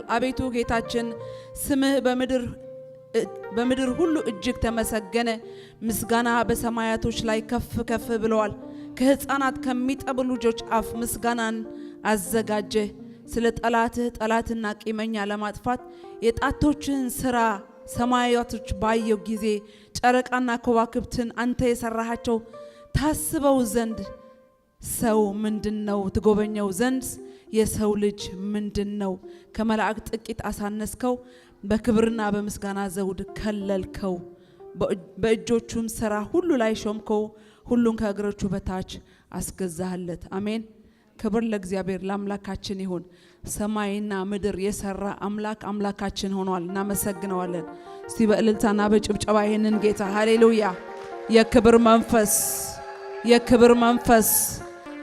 አቤቱ ጌታችን ስምህ በምድር ሁሉ እጅግ ተመሰገነ። ምስጋና በሰማያቶች ላይ ከፍ ከፍ ብለዋል። ከሕፃናት ከሚጠቡ ልጆች አፍ ምስጋናን አዘጋጀ። ስለ ጠላትና ቂመኛ ለማጥፋት የጣቶችን ሥራ ሰማያቶች ባየው ጊዜ ጨረቃና ከዋክብትን አንተ የሰራሃቸው ታስበው ዘንድ ሰው ምንድነው? ትጎበኘው ዘንድ የሰው ልጅ ምንድነው? ከመላእክት ጥቂት አሳነስከው፣ በክብርና በምስጋና ዘውድ ከለልከው። በእጆቹም ሥራ ሁሉ ላይ ሾምከው፣ ሁሉን ከእግሮቹ በታች አስገዛህለት። አሜን። ክብር ለእግዚአብሔር ለአምላካችን ይሁን። ሰማይና ምድር የሰራ አምላካችን ሆኗል። እናመሰግነዋለን። እስቲ በእልልታና በጭብጨባ ይሄንን ጌታ ሃሌሉያ።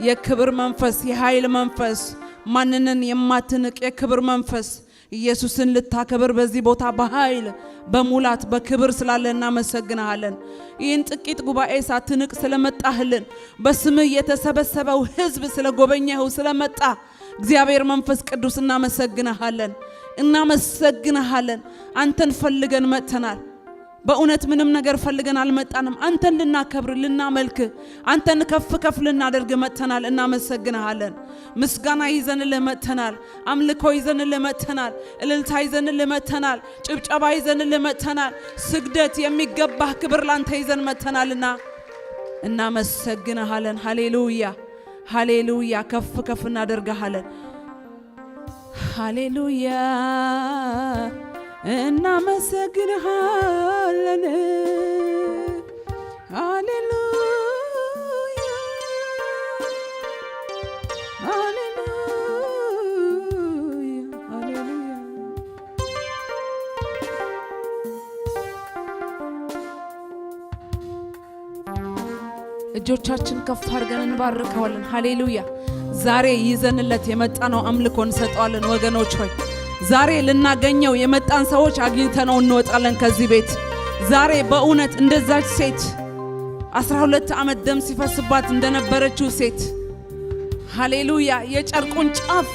የክብር መንፈስ የኃይል መንፈስ ማንንን የማትንቅ የክብር መንፈስ ኢየሱስን ልታከብር በዚህ ቦታ በኃይል በሙላት በክብር ስላለ እናመሰግናለን። ይህን ጥቂት ጉባኤ ሳትንቅ ስለመጣህልን በስምህ የተሰበሰበው ሕዝብ ስለጎበኘኸው ስለመጣ እግዚአብሔር መንፈስ ቅዱስ እናመሰግናለን። አንተን ፈልገን መጥተናል። በእውነት ምንም ነገር ፈልገን አልመጣንም። አንተን ልናከብር ልናመልክ አንተን ከፍ ልናደርግ መጥተናል። እናመሰግናለን። ምስጋና ይዘንልህ መጥተናል። አምልኮ ይዘንልህ መጥተናል። እልልታ ይዘንልህ መጥተናል። ጭብጨባ ይዘንልህ መጥተናል። ስግደት የሚገባህ ክብር ላንተ ይዘን መጥተናልና እናመሰግናለን። ሃሌሉያ ከፍ እናደርጋለን። ሃሌሉያ እናመሰግንሃለን። ሃሌሉያ እጆቻችን ከፍ አድርገን እንባርከዋለን። ሃሌሉያ ዛሬ ይዘንለት የመጣነው አምልኮ እንሰጠዋለን። ወገኖች ሆይ ዛሬ ልናገኘው የመጣን ሰዎች አግኝተነው እንወጣለን ከዚህ ቤት። ዛሬ በእውነት እንደዛች ሴት 12 ዓመት ደም ሲፈስባት እንደነበረችው ሴት ሃሌሉያ የጨርቁን ጫፍ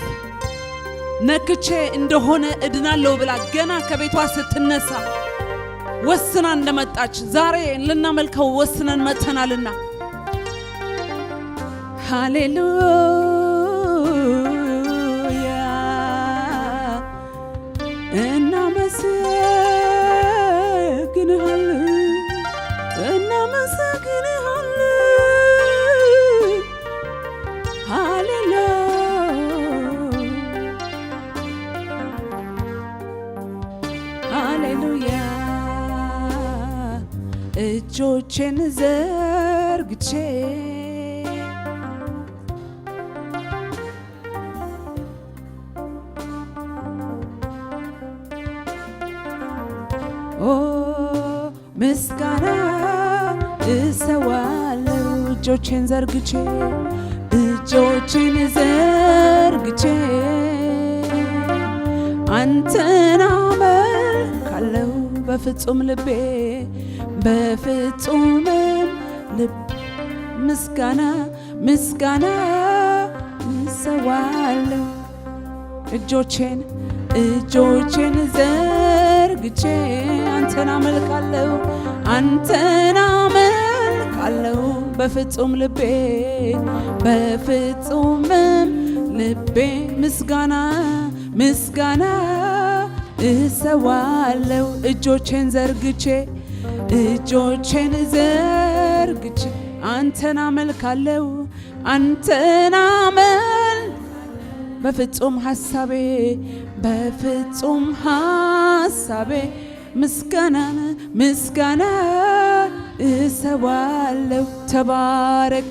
ነክቼ እንደሆነ እድናለሁ ብላ ገና ከቤቷ ስትነሳ ወስና እንደመጣች ዛሬ ልናመልከው ወስነን መጥተናልና ሃሌሉያ እጆቼን ዘርግቼ ምስጋና እሰዋለሁ። እጆቼን ዘርግቼ አንተን አመልካለሁ በፍጹም ልቤ ልብ ምስጋና እሰዋለሁ። እጆቼን ዘርግቼ አንተን አመልካለሁ በፍጹም ልቤ ምስጋና እሰዋለሁ። እጆቼን ዘርግቼ አንተን አመልካለሁ በፍጹም ሐሳቤ ምስጋና እሰዋለሁ። ተባረክ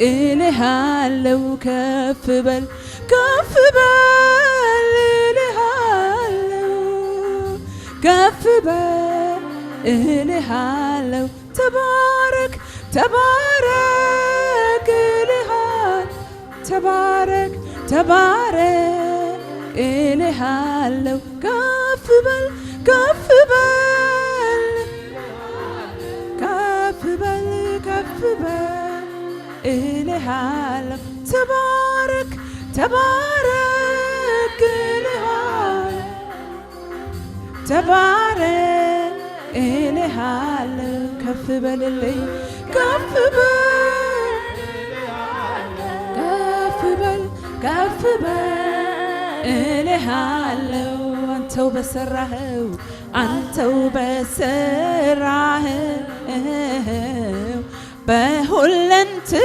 እልሃለሁ ከፍ በል እልሃለሁ ተባረክ እልሃለሁ ከፍ በል እልሃለሁ ተባረክ ተባረክ እልሃለሁ ተባረክ እልሃለሁ ከፍ በልልኝ ከፍ በል ከፍ በል ከፍ በል እልሃለሁ አንተው በሰራኸው አንተው በሰራኸው በሁለንተናዬ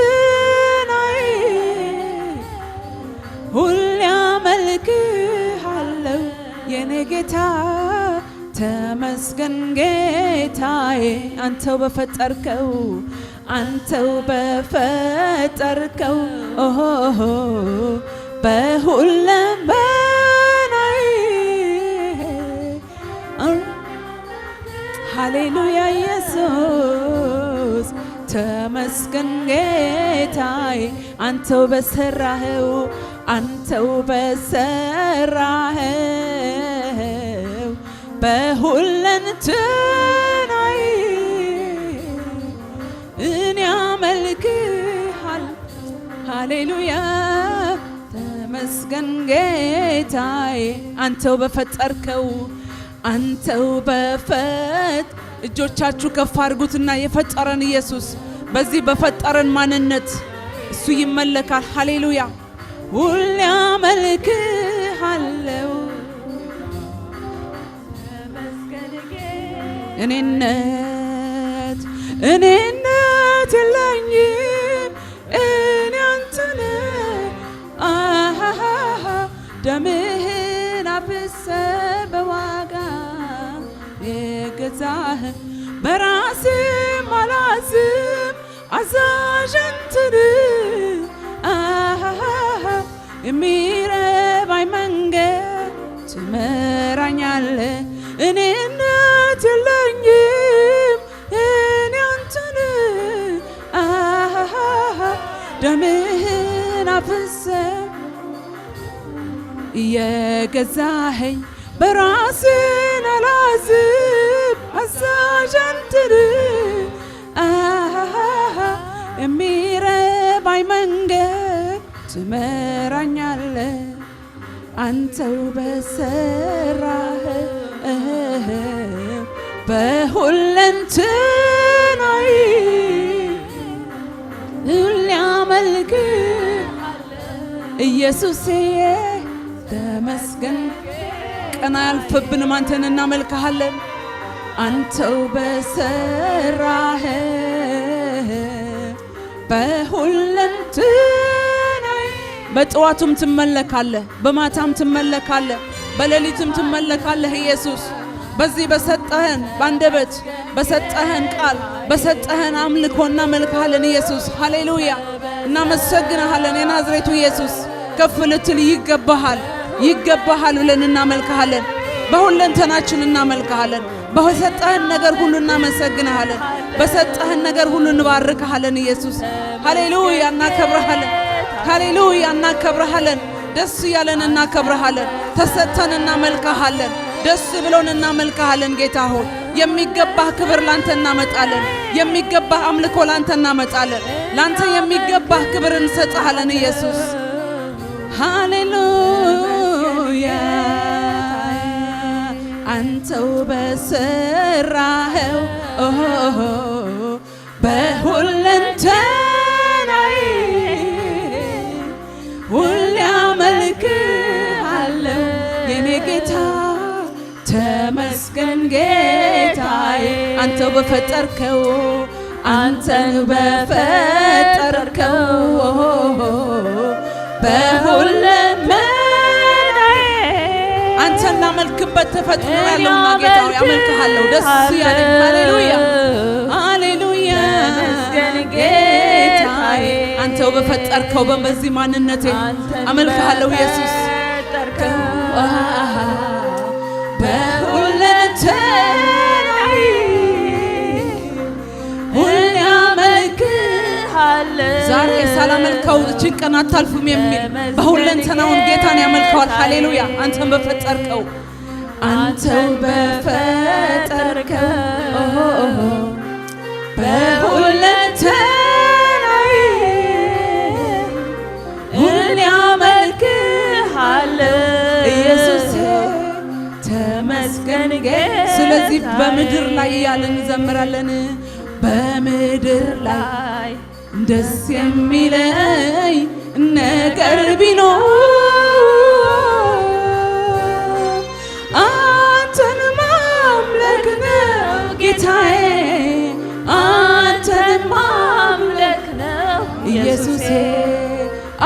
ሁሌ አመልክሃለሁ የኔ ጌታ ተመስገን ጌታዬ አንተው በፈጠርከው አንተው በፈጠርከው በሁለንተናዬ ሃሌሉያ ኢየሱስ ተመስገን ጌታዬ አንተው በሰራኸው አንተው በሰራኸው በሁለንተናዬ እኔ አመልክሃለሁ ሃሌሉያ ተመስገን ጌታዬ አንተው በፈጠርከው አንተው እጆቻችሁ ከፍ አድርጉትና የፈጠረን ኢየሱስ በዚህ በፈጠረን ማንነት እሱ ይመለካል። ሃሌሉያ ሁሌ አመልክሃለሁ እኔነት የለኝም እኔ አንተ ነህ ደምህን አፍስሰህ በዋጋ የገዛህ በራስህ አላዝም አዛዥ አንተ ነህ የሚረባኝ መንገድ ትመራኛለህ እኔነት የለኝም እኔ አንተ ነህ ደምህን አፍስሰህ የገዛኸኝ በራስህ አላዝም አዛዥ አንተ ነህ የሚረባኝ መንገድ ትመራኛለህ አንተው በሰራኸው በሁለንተናዬ ሁሌ አመልክሃለሁ ኢየሱሴ ተመስገን ቀና ያልፍብንም አንተን እናመልክሃለን አንተው በሰራኸው በሁለንተናዬ በጠዋቱም ትመለካለህ በማታም ትመለካለህ በሌሊትም ትመለካለህ ኢየሱስ በዚህ በሰጠህን ባንደበት በሰጠህን ቃል በሰጠህን አምልኮ እናመልክሃለን ኢየሱስ ሃሌሉያ እናመሰግንሃለን የናዝሬቱ ኢየሱስ ከፍ ልትል ይገባሃል ብለን እናመልክሃለን በሁለንተናችን እናመልክሃለን በሰጠህን ነገር ሁሉ እናመሰግንሃለን በሰጠህን ነገር ሁሉ እንባርክሃለን ኢየሱስ ሃሌሉያ እናከብረሃለን ደስ ያለን እናከብረሃለን ተሰጥተን እናመልክሃለን ደስ ብሎን እናመልክሃለን ጌታ ሆይ የሚገባህ ክብር ላንተ እናመጣለን የሚገባህ አምልኮ ላንተ እናመጣለን ላንተ የሚገባህ ክብር እንሰጥሃለን ኢየሱስ ሃሌሉያ አንተው በሰራኸው በሁለንተናዬ ሁሌ አመልክሃለሁ የኔ ጌታ ተመስገን ጌታዬ አንተው በፈጠርከው በሁለንተናዬ አንተን ላመልክበት ተፈጥሮ ያለውና ጌታ ሆይ አመልክሃለሁ ደስ ያለኝ ሃሌሉያ ጌታዬ አንተው በፈጠርከው በዚህ ማንነቴ አመልክሃለሁ ኢየሱስ በሁለንተናዬ ሁሌ አመልክሃለሁ ዛሬ ሳላመልከው እችን ቀን አታልፉም የሚል በሁለንተናውን ጌታን ያመልከዋል ሃሌሉያ አንተን በፈጠርከው በሁለንተናዬ በምድር ላይ ያለን ዘምራለን በምድር ላይ ደስ የሚለኝ ነገር ቢኖር አንተን ማምለክ ነው ጌታዬ አንተን ማምለክ ነው ኢየሱሴ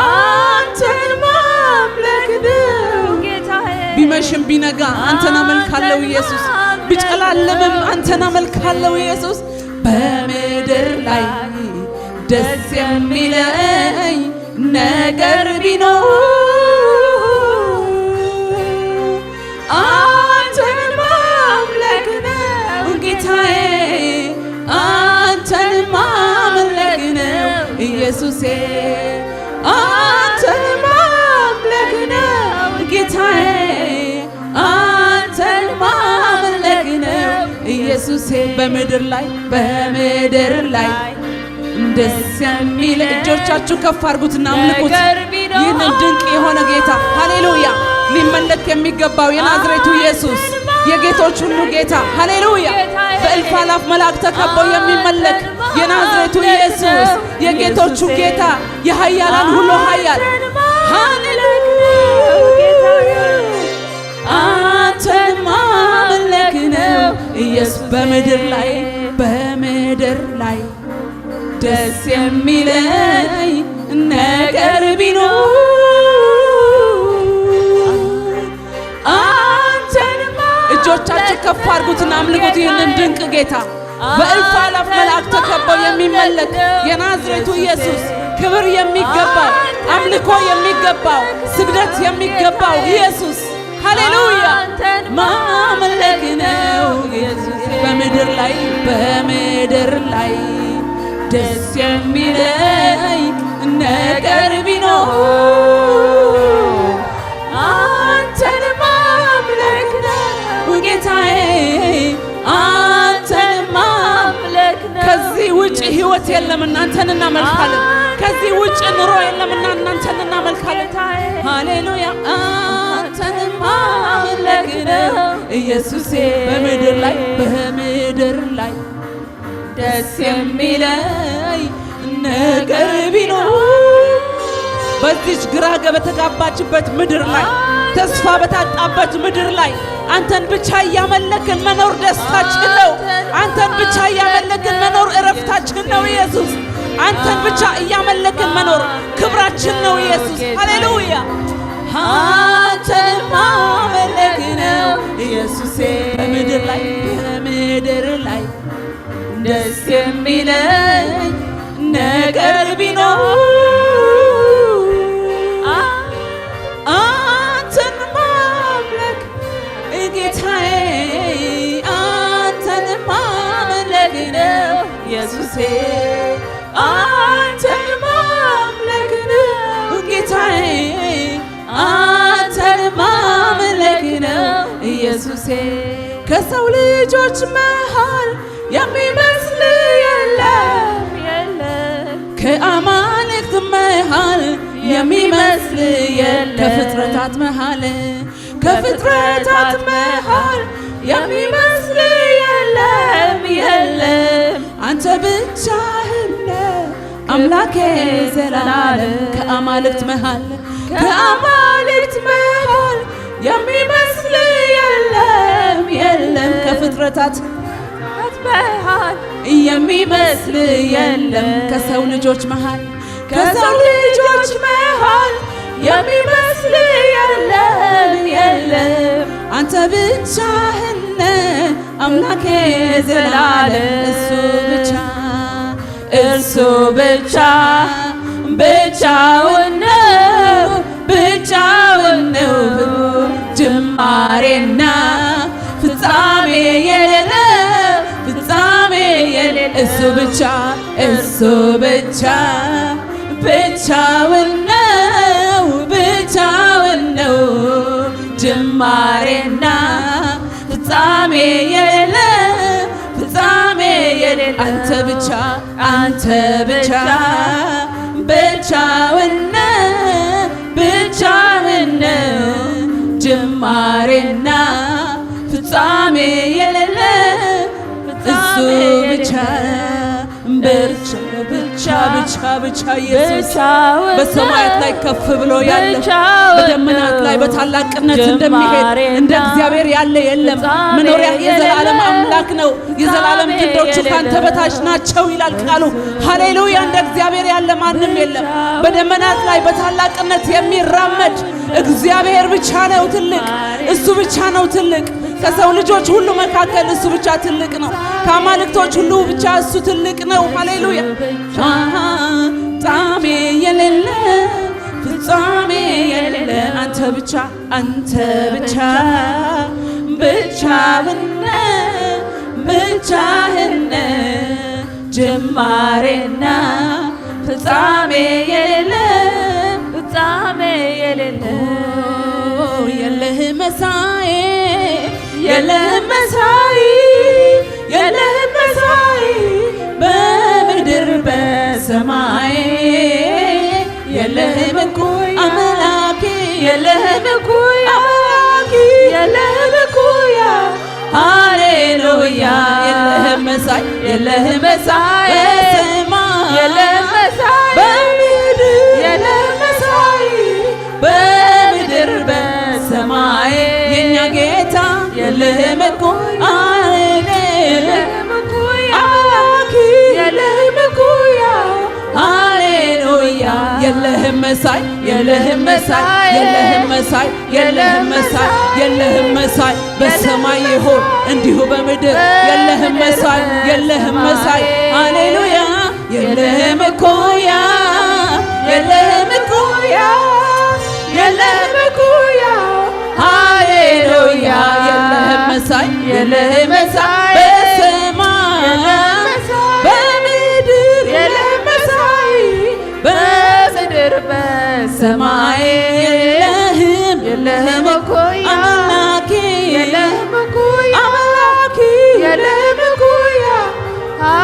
አንተን ማምለክ ነው ጌታዬ ቢመሽም ቢነጋ አንተን አመልካለሁ ኢየሱስ ቢጨላለምም አንተን አመልካለሁ ኢየሱስ በምድር ላይ ደስ የሚለኝ ነገር ቢኖር አንተን ማምለክ ነው ጌታዬ አንተን ማምለክ ነው ኢየሱሴ አንተን ማምለክ ነው ጌታዬ አንተን ማምለክ ነው ኢየሱሴ በምድር ላይ ደስ የሚል እጆቻችሁ ከፍ አድርጉትና አምልኩት ይህንን ድንቅ የሆነ ጌታ ሃሌሉያ ሊመለክ የሚገባው የናዝሬቱ ኢየሱስ የጌቶች ሁሉ ጌታ ሃሌሉያ በእልፍ አላፍ መላእክት ተከቦ የሚመለክ የናዝሬቱ ኢየሱስ የጌቶቹ ጌታ የኃያላን ሁሉ ኃያል ሃሌሉያ አንተን ማምለክ ነው ኢየሱስ በምድር ላይ ደስ የሚለኝ ነገር ቢኖር አንተን እጆቻችሁ ከፍ አድርጉትና አምልኩት ይህንን ድንቅ ጌታ በእልፍ አላፍ መላእክት ተከበው የሚመለክ የናዝሬቱ ኢየሱስ ክብር የሚገባው አምልኮ የሚገባው ስግደት የሚገባው ኢየሱስ ሃሌሉያ ማምለክ ነው ኢየሱስ በምድር ላይ ደስ የሚለኝ ነገር ቢኖር አንተን ማምለክ ነው ጌታዬ አንተን ማምለክ ነው ከዚህ ውጭ ሕይወት የለምና አንተን እናመልካለን ከዚህ ውጭ ኑሮ የለምና አንተን እናመልካለን ሃሌሉያ አንተን ማምለክ ነው ኢየሱሴ በምድር ላይ ደስ የሚለኝ ነገር ቢኖር በዚች ግራ በተጋባችበት ምድር ላይ ተስፋ በታጣበት ምድር ላይ አንተን ብቻ እያመለክን መኖር ደስታችን ነው አንተን ብቻ እያመለክን መኖር እረፍታችን ነው ኢየሱስ አንተን ብቻ እያመለክን መኖር ክብራችን ነው ኢየሱስ ሃሌሉያ አንተን ማምለክ ነው ኢየሱሴ በምድር ላይ ደስ የሚለኝ ነገር ቢኖር አንተን ማምለክ ጌታዬ አንተን ማምለክ ነው ኢየሱሴ አንተን ማምለክ ነው ጌታዬ አንተን ማምለክ ነው ኢየሱሴ ከሰው ልጆች መሃል የሚመስል የለም ከአማልክት መሃል የሚመስል የለም ከፍጥረታት መሃል የሚመስል የለም አንተ ብቻህን አምላኬ ዘላለም ከአማልክት መሃል የሚመስል የለም ከፍጥረታት መሃል የሚመስል የለም ከሰው ልጆች መሃል የሚመስል የለም አንተ ብቻህን አምላኬ ዘላለም እርሱ ብቻ ብቻውን ነው ጅማሬና ፍጻሜ የሌለው እሱ ብቻ ብቻውን ነው ጅማሬና ፍጻሜ የሌለው አንተ ብቻ ብቻውን ነው ጅማሬና ፍጻሜ የሌለው ብቻ ኢየሱስ በሰማያት ላይ ከፍ ብሎ ያለ በደመናት ላይ በታላቅነት እንደሚሄድ እንደ እግዚአብሔር ያለ የለም። መኖሪያ የዘላለም አምላክ ነው። የዘላለም ክንዶቹ ካንተ በታች ናቸው ይላል ቃሉ። ሃሌሉያ! እንደ እግዚአብሔር ያለ ማንም የለም። በደመናት ላይ በታላቅነት የሚራመድ እግዚአብሔር ብቻ ነው ትልቅ። እሱ ብቻ ነው ትልቅ። ከሰው ልጆች ሁሉ መካከል እሱ ብቻ ትልቅ ነው። ከአማልክቶች ሁሉ ብቻ እሱ ትልቅ ነው። ሃሌሉያ! ፍጻሜ የሌለ ፍጻሜ የሌለ አንተ ብቻ ብቻህን ጅማሬና ፍጻሜ የሌለ የለህም መሳይ በምድር በሰማይ የለህም እኩያ አምላኬ የለህም እኩያ ሃሌሉያ! የለህም መሳይ በሰማይ በምድር በሰማይ የኛ ጌታ የለህም እኩያ ሃሌሉያ! የለህም መሳይ በሰማይ ይሁን እንዲሁ በምድር የለህም መሳይ ሃሌሉያ! የለህም እኩያ ሃሌሉያ! የለህም መሳይ በሰማይ በምድር በሰማይ የለህም እኩያ አምላኬ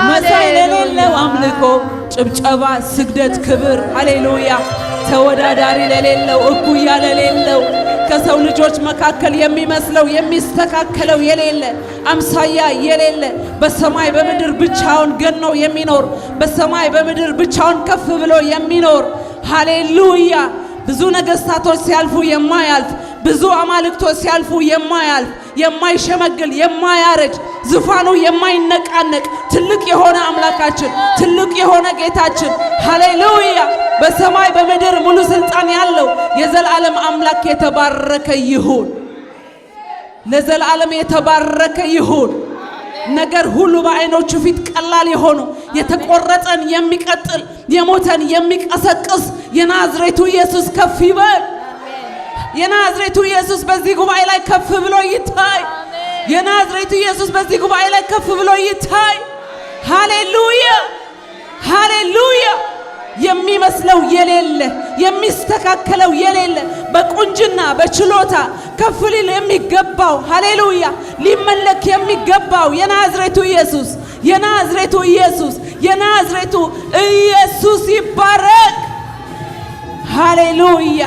መሳይ ለሌለው አምልኮ ጭብጨባ፣ ስግደት፣ ክብር ሃሌሉያ! ተወዳዳሪ ለሌለው እኩያ ለሌለው ከሰው ልጆች መካከል የሚመስለው የሚስተካከለው የሌለ አምሳያ የሌለ በሰማይ በምድር ብቻውን ገኖ የሚኖር በሰማይ በምድር ብቻውን ከፍ ብሎ የሚኖር ሃሌሉያ! ብዙ ነገስታቶች ሲያልፉ የማያልፍ ብዙ አማልክቶች ሲያልፉ የማያልፍ የማይሸመግል የማያረጅ ዙፋኑ የማይነቃነቅ ትልቅ የሆነ አምላካችን ትልቅ የሆነ ጌታችን ሃሌሉያ! በሰማይ በምድር ሙሉ ስልጣን ያለው የዘላለም አምላክ የተባረከ ይሁን። ለዘላለም የተባረከ ይሁን። ነገር ሁሉ በዓይኖቹ ፊት ቀላል የሆኑ የተቆረጠን የሚቀጥል የሞተን የሚቀሰቅስ የናዝሬቱ ኢየሱስ ከፍ ይበል። የናዝሬቱ ኢየሱስ በዚህ ጉባኤ ላይ ከፍ ብሎ ይታይ። የናዝሬቱ ኢየሱስ በዚህ ጉባኤ ላይ ከፍ ብሎ ይታይ። ሃሌሉያ! የሚመስለው የሌለ የሚስተካከለው የሌለ በቁንጅና በችሎታ ከፍ ሊል የሚገባው ሃሌሉያ! ሊመለክ የሚገባው የናዝሬቱ ኢየሱስ ይባረክ። ሃሌሉያ!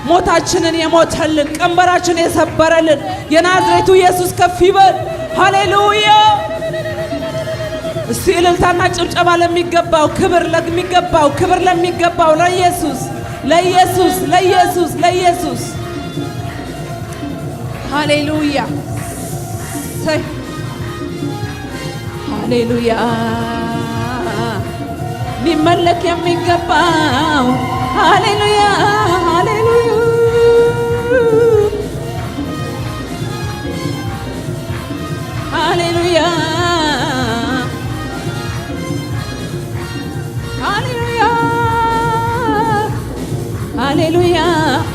ሞታችንን የሞተልን ቀንበራችንን የሰበረልን የናዝሬቱ ኢየሱስ ከፍ ይበል። ሃሌሉያ! እስቲ እልልታና ጭብጨባ ለሚገባው ክብር ለሚገባው ለኢየሱስ ሃሌሉያ! ሃሌሉያ! ሊመለክ የሚገባው ሃሌሉያ! ሃሌሉያ!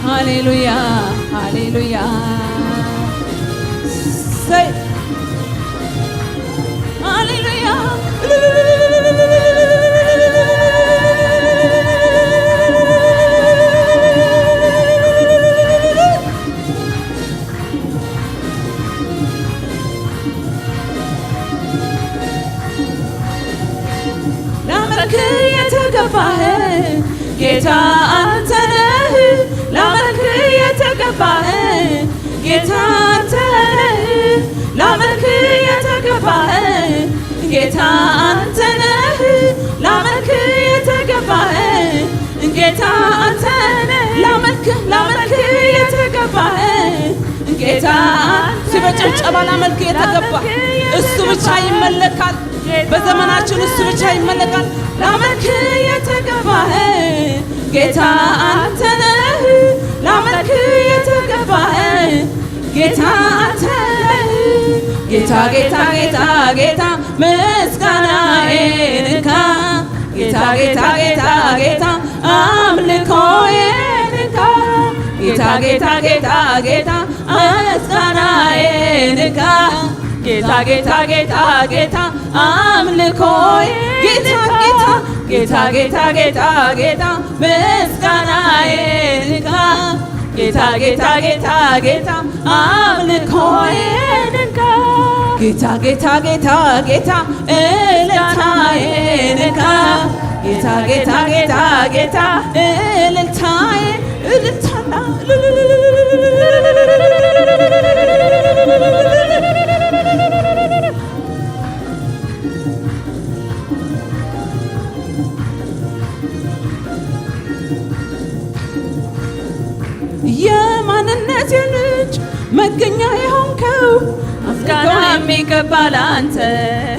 ሃሌሉያ! ሃሌሉያ! say ሃሌሉያ! ላመልክ የተገባህ ጌታ አንተ ነህ። ላመልክ የተገባህ ጌታ አንተ ነህ። ላመልክ የተገባህ ጌታ አንተ ነህ። ላመልክ የተገባህ ጌታ ሲበጭብጨባ ላመልክ የተገባ እሱ ብቻ ይመለካል። በዘመናችን እሱ ብቻ ይመለካል። ላመልክ የተገባህ ጌታ አንተ ነህ። ላመልክ የተገባህ ጌታ አንተ ነህ። ጌታ ጌታ ጌታ ጌታ ምስጋናዬን እንካ ጌታ ጌታ ጌታ ጌታ አምልኮዬን እንካ ጌታ ጌታ ጌታ ጌታ ምስጋናዬን እንካ ጌታ ጌታ ጌታ ጌታ አምልኮዬ ጌታ ጌታ ጌታ ጌታ ጌታ ምስጋናዬን እንካ ጌታ ጌታ ጌታ ጌታ አምልኮዬን እንካ ጌታ ጌታ ጌታ ጌታ እልልታዬን እንካ ጌታ ጌታ ጌታ ጌታ እልልታዬን እልልታና የማንነቴ ልጅ መገኛ የሆንከው ምስጋና የሚገባ ላንተ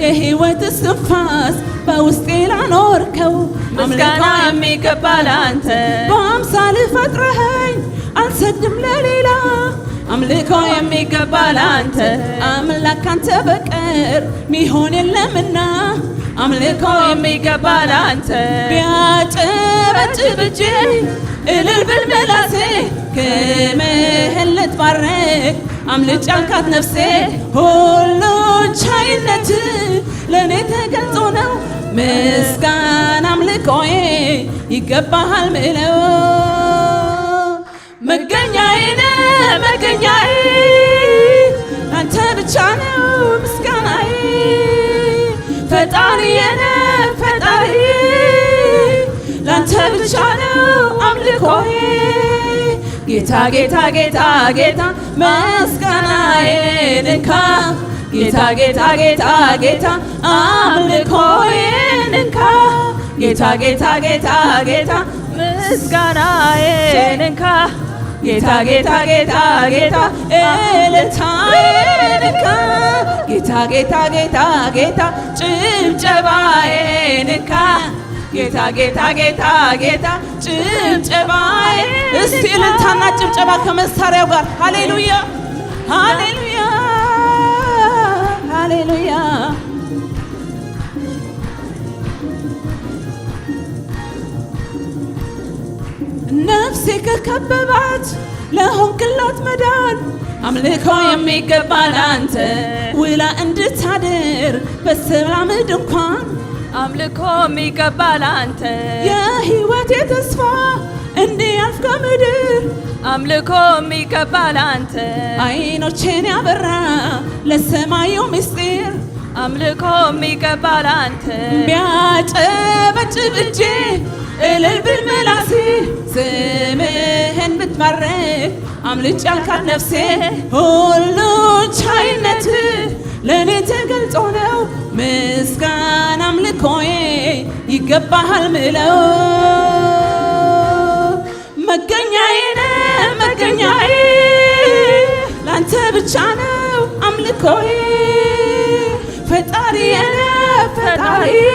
የሕይወት እስትንፋስ በውስጤ ላኖርከው ምስጋና የሚገባ ላንተ በአምሳልህ ፈጥረኸኝ አልሰግድም ለሌላ አምልኮ የሚገባ ላንተ አምላክ ካንተ በቀር ሚሆን የለምና አምልኮ የሚገባ ላንተ ቢያጨበጭብ እጄ እልል ብል ምላሴ ክምህን ልትባርክ አምልጭ ያልካት ነፍሴ ሁሉን ቻይነት ለእኔ ተገልጦ ነው ምስጋና አምልኮዬ ይገባሃል ምለው መገኛዬ ነህ መገኛዬ አንተ ብቻ ነው ምስጋናዬ ፈጣሪዬ ነህ ፈጣሪዬ ላንተ ብቻ ነው አምልኮዬ ጌታ ጌታ ጌታ ጌታ ምስጋናዬን እንካ ጌታ ጌታ ጌታ ጌታ አምልኮዬን እንካ ጌታ ጌታ ጌታ ጌታ ምስጋናዬን እንካ ጌታ ጌታ ጌታ ጌታ እልልታዬን እንካ ጌታ ጌታ ጌታ ጌታ ጭብጨባዬን እንካ ጌታ ጌታ ጌታ ጌታ ጭብጨባዬ እስቲ እልልታና ጭብጨባ ከመሳሪያው ጋር ሃሌሉያ ሃሌሉያ ሃሌሉያ ነፍሴ ከከበባት ለሆንክላት መዳን አምልኮ የሚገባ ላንተ ውላ እንድታድር በሰላም ድንኳን አምልኮ የሚገባ ላንተ የሕይወቴ ተስፋ እንዲያልፍ ከምድር አምልኮ የሚገባ ላንተ አይኖቼን ያበራ ለሰማዩ ምስጢር አምልኮ የሚገባ ላንተ ቢያጨበጭብ እጄ እልል ብል ምላሴ ስምህን ብትባርክ አምልጭ ያልካት ነፍሴ ሁሉን ቻይነት ለእኔ ተገልጦ ነው ምስጋና አምልኮዬ ይገባሃል ምለው መገኛዬ ነህ መገኛዬ ላንተ ብቻ ነው አምልኮዬ ፈጣሪዬ ነህ ፈጣሪዬ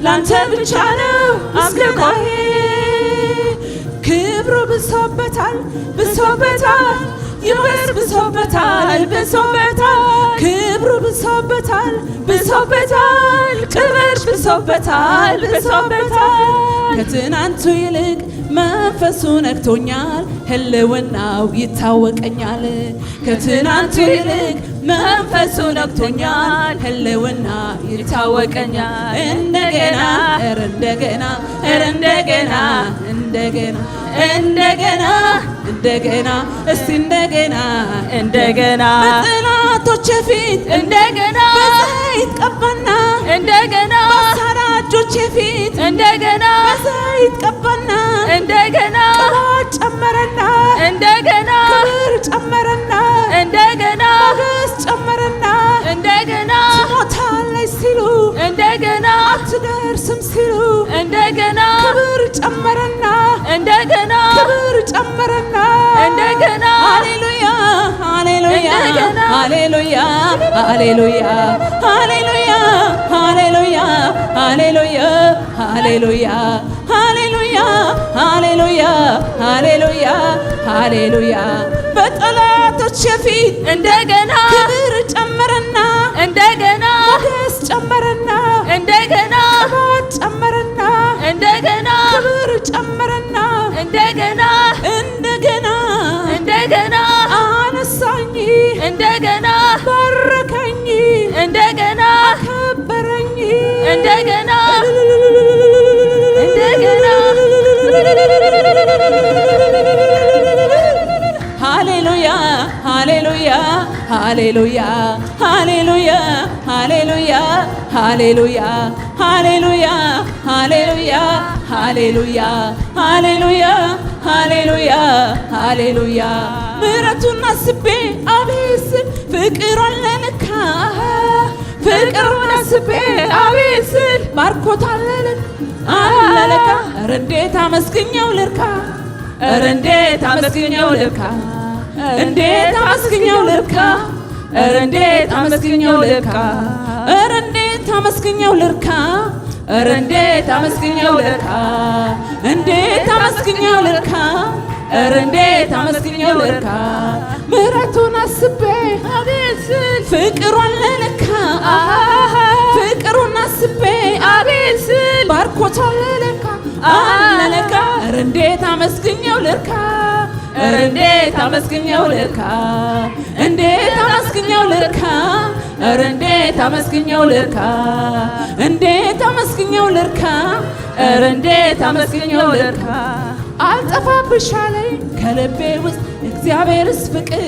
ላንተ ብቻ ነው አምልኮዬ ክብሩ ብሶበታል ብሶበታል ይወስ ብሶበታል ብሶበታል ክብሩ ብሶበታል ብሶበታል ክብር ብሶበታል ብሶበታል ከትናንቱ ይልቅ መንፈሱ ነክቶኛል ህልውናው ይታወቀኛል ከትናንቱ ይልቅ መንፈሱ ነክቶኛል ህልውና ይታወቀኛል እንደገና እንደገና እንደገና እንደገና እንደገና እንደገና እስቲ እንደገና እንደገና በጠላቶቼ ፊት እንደገና በዘይት ቀባና እንደገና በአሳዳጆቼ ፊት እንደገና በዘይት ቀባና እንደገና ቅባት ጨመረና እንደገና ክብር ጨመረና እንደገና ሞገስ ጨመረና እንደገና ትሞታለች ሲሉ እንደገና አትደርስም ሲሉ እንደገና ክብር ጨመረና እንደገና ክብር ጨመረና ሃሌሉያ ሃሌሉያ ሃሌሉያ ሃሌሉያ ሃሌሉያ ሃሌሉያ ሃሌሉያ ሃሌሉያ ሃሌሉያ ሃሌሉያ በጠላቶች ፊት እንደገና ክብር ጨመረና እንደገና ሞገስ ጨመረና እንደገና ቅባት ጨመረና እንደገና ክብር ጨመረና እንደገና እንደገና እንደገና አነሳኝ እንደገና ባረከኝ እንደገና አከበረኝ እንደገና እንደገና ሃሌሉያ ሃሌሉያ ሃሌሉያ ሃሌሉያ ሃሌሉያ ሃሌሉያ ሃሌሉያ ሃሌሉያ ሃሌሉያ ሃሌሉያ ሃሌሉያ ሃሌሉያ ምሕረቱን አስቤ አቤት ፍቅሩን ለካ ፍቅሩን አስቤ አቤት ባርኮታል ለካ ኧረ እንዴት አመስግኘው ልርካ ኧረ እንዴት አመስግኘው ልርካ እንዴት አመስግኘው ልርካ ኧረ እንዴት አመስግኘው ልርካ ኧረ እንዴት አመስግኘው ልርካ ኧረ እንዴት አመስግኘው ልርካ እንዴት አመስግኘው ልርካ ኧረ እንዴት አመስግኘው ልርካ ምሕረቱን አስቤ አቤት ፍቅሩን ለካ ፍቅሩን አስቤ አቤት ባርኮታል ለካ ለካ ኧረ እንዴት አመስግኘው ልርካ ኧረ እንዴት አመስግኘው ልርካ እንዴት አመስግኘው ልርካ ኧረ እንዴት አመስግኘው ልርካ እንዴት አመስግኘው ልርካ ኧረ እንዴት አመስግኘው ልርካ አልጠፋብሽ አለኝ ከልቤ ውስጥ እግዚአብሔርስ ፍቅር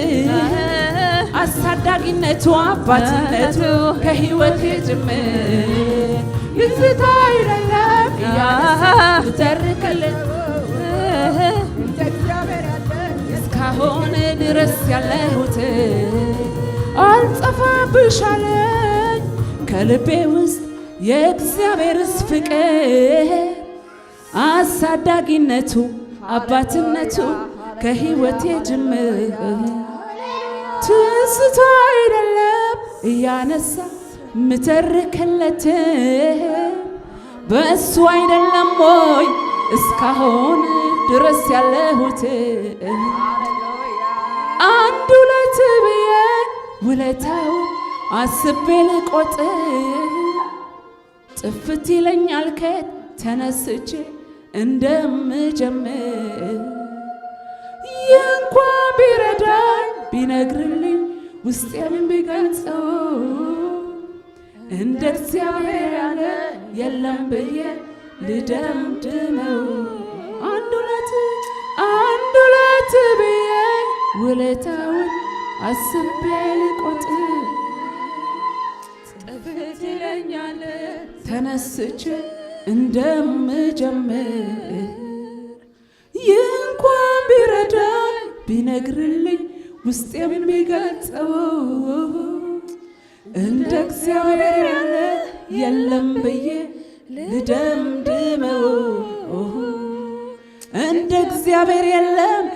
አሳዳጊነቱ አባትነቱ ከሕይወቴ ጅምር ይዝታ አይደለም ተርከልን እንደ እግዚአብሔር ያለ እስካሁን ድረስ ያለሁት አልጠፋብሽ አለኝ ከልቤ ውስጥ የእግዚአብሔርስ ፍቅር አሳዳጊነቱ አባትነቱ ከሕይወቴ ጅምር ትዝታ አይደለም እያነሳ ምተርከለት በእሱ አይደለም ወይ እስካሁን ድረስ ያለሁት አንድ ሁለት ብዬ ውለታውን አስቤ ልቆጥር ጥፍት ይለኛል ከየት ተነስቼ እንደምጀምር እንኳን ቢረዳኝ ቢነግርልኝ ውስጤን ቢገልጸው እንደ እግዚአብሔር ያለ የለም ብዬ ልደምድመው አንድ ሁለት ብዬ ውለታውን አስቤ ልቆጥር ጥፍት ይለኛል ተነስቼ እንደምጀምር እንኳን ቢረዳኝ ቢነግርልኝ ውስጤን ቢገልጸው እንደ እግዚአብሔር ያለ የለም ብዬ ልደምድመው እንደ እግዚአብሔር የለም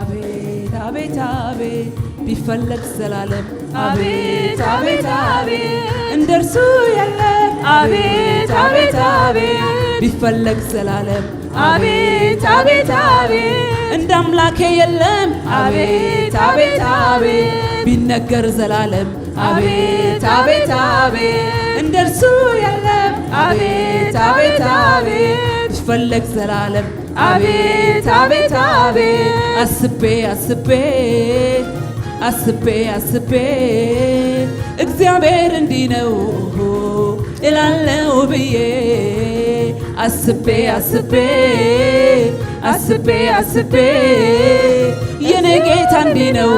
አቤት አቤት አቤት ቢፈለግ ዘላለም አቤት አቤት አቤት እንደርሱ የለም አቤት አቤት አቤት ቢፈለግ ዘላለም አቤት አቤት አቤት እንደ አምላኬ የለም አቤት አቤት አቤት ቢነገር ዘላለም አቤት አቤት አቤት እንደርሱ የለም አቤት አቤት አቤት ቢፈለግ ዘላለም አቤት አቤት አቤት አስቤ አስቤ አስቤ አስቤ እግዚአብሔር እንዲህ ነው እላለሁ ብዬ አስቤ አስቤ አስቤ አስቤ የኔ ጌታ እንዲህ ነው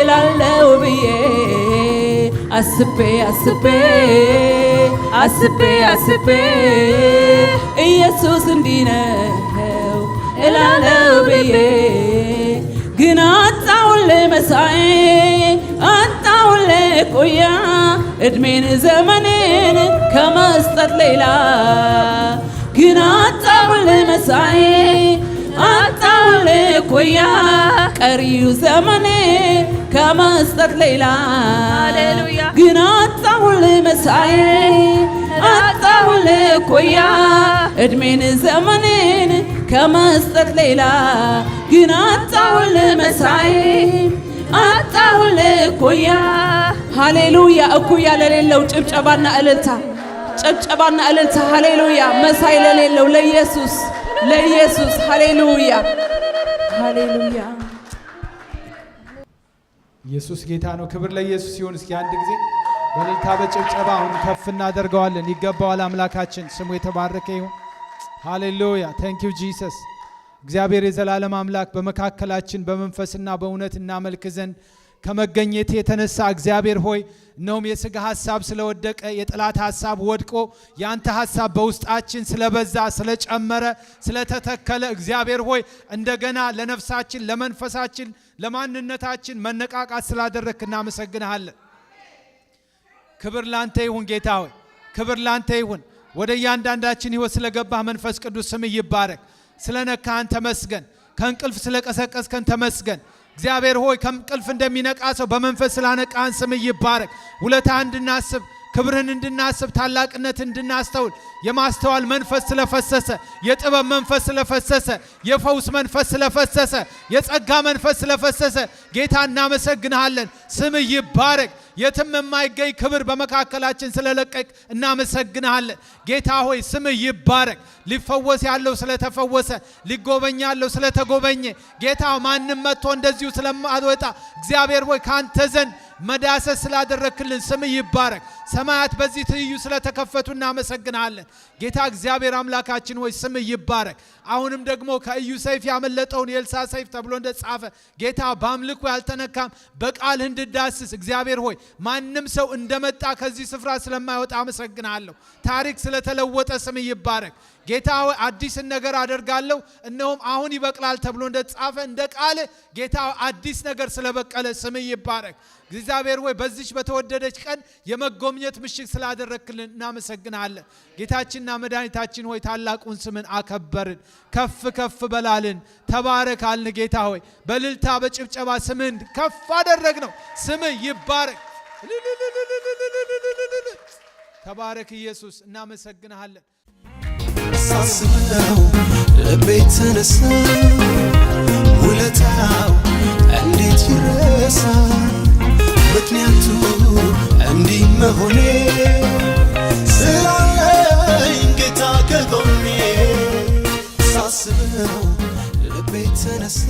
እላለሁ ብዬ አስቤ አስቤ አስቤ አስቤ ኢየሱስ እንዲህ ነው እላለሁ ብዬ ግን አጣሁልህ መሳዬ አጣሁልህ ቆያ እድሜን ዘመኔን ከመስጠት ሌላ ግን አጣሁልህ መሳዬ አጣሁልህ እኩያ ቀሪው ዘመኔ ከመስጠት ሌላ ሃሌሉያ ግን አጣሁልህ መሳዬ አጣሁልህ እኩያ እድሜን ዘመኔን ከመስጠት ሌላ ግን አጣሁልህ መሳዬ አጣሁልህ እኩያ ሃሌሉያ እኩያ ለሌለው ጭብጨባና እልልታ ጭብጨባና እልልታ ሃሌሉያ መሳይ ለሌለው ለኢየሱስ ለኢየሱስ ሃሌሉያ ሃሌሉያ ኢየሱስ ጌታ ነው። ክብር ለኢየሱስ ይሁን። እስኪ አንድ ጊዜ በእልልታ በጭብጨባ አሁን ከፍ እናደርገዋለን። ይገባዋል። አምላካችን ስሙ የተባረከ ይሁን። ሃሌሉያ ታንክ ዩ ጂሰስ። እግዚአብሔር የዘላለም አምላክ በመካከላችን በመንፈስና በእውነት እናመልክ ዘንድ ከመገኘት የተነሳ እግዚአብሔር ሆይ እነሆም የሥጋ ሐሳብ ስለወደቀ የጠላት ሐሳብ ወድቆ ያንተ ሐሳብ በውስጣችን ስለበዛ ስለጨመረ ስለተተከለ እግዚአብሔር ሆይ እንደገና ለነፍሳችን ለመንፈሳችን ለማንነታችን መነቃቃት ስላደረክ እናመሰግንሃለን። ክብር ላንተ ይሁን ጌታ ሆይ ክብር ላንተ ይሁን። ወደ እያንዳንዳችን ሕይወት ስለገባህ መንፈስ ቅዱስ ስም ይባረክ። ስለነካህን ተመስገን። ከእንቅልፍ ስለቀሰቀስከን ተመስገን። እግዚአብሔር ሆይ ከእንቅልፍ እንደሚነቃ ሰው በመንፈስ ስላነቃህን ስም ይባረክ። ውለታህን እንድናስብ ክብርህን እንድናስብ ታላቅነት እንድናስተውል የማስተዋል መንፈስ ስለፈሰሰ የጥበብ መንፈስ ስለፈሰሰ የፈውስ መንፈስ ስለፈሰሰ የጸጋ መንፈስ ስለፈሰሰ ጌታ እናመሰግንሃለን። ስም ይባረክ። የትም የማይገኝ ክብር በመካከላችን ስለለቀቅ እናመሰግንሃለን። ጌታ ሆይ ስም ይባረክ። ሊፈወስ ያለው ስለተፈወሰ ሊጎበኝ ያለው ስለተጎበኘ ጌታ ማንም መጥቶ እንደዚሁ ስለማይወጣ እግዚአብሔር ሆይ ካንተ ዘንድ መዳሰስ ስላደረክልን ስም ይባረክ። ሰማያት በዚህ ትይዩ ስለተከፈቱ እናመሰግናለን። ጌታ እግዚአብሔር አምላካችን ሆይ ስም ይባረክ። አሁንም ደግሞ ከኢዩ ሰይፍ ያመለጠውን የኤልሳ ሰይፍ ተብሎ እንደጻፈ ጌታ በአምልኮ ያልተነካም በቃል እንድዳስስ እግዚአብሔር ሆይ ማንም ሰው እንደመጣ ከዚህ ስፍራ ስለማይወጣ አመሰግናለሁ። ታሪክ ስለተለወጠ ስም ይባረክ። ጌታ ሆይ አዲስ ነገር አደርጋለሁ እነሆም አሁን ይበቅላል ተብሎ እንደጻፈ እንደ ቃል ጌታ አዲስ ነገር ስለበቀለ ስም ይባረክ። እግዚአብሔር ሆይ በዚች በተወደደች ቀን የመጎብኘት ምሽግ ስላደረክልን እናመሰግናለን። ጌታችንና መድኃኒታችን ሆይ ታላቁን ስምን አከበርን፣ ከፍ ከፍ በላልን፣ ተባረካልን። ጌታ ሆይ በእልልታ በጭብጨባ ስምን ከፍ አደረግነው። ስም ይባረክ። ተባረክ ኢየሱስ፣ እናመሰግናለን። ሳስበው ልቤ ተነሳ ውለታው እንዴት ይረሳ ምክንያቱ እንዲህ መሆኔ ስላለኝ ጌታ ከጎኔ ሳስበው ልቤ ተነሳ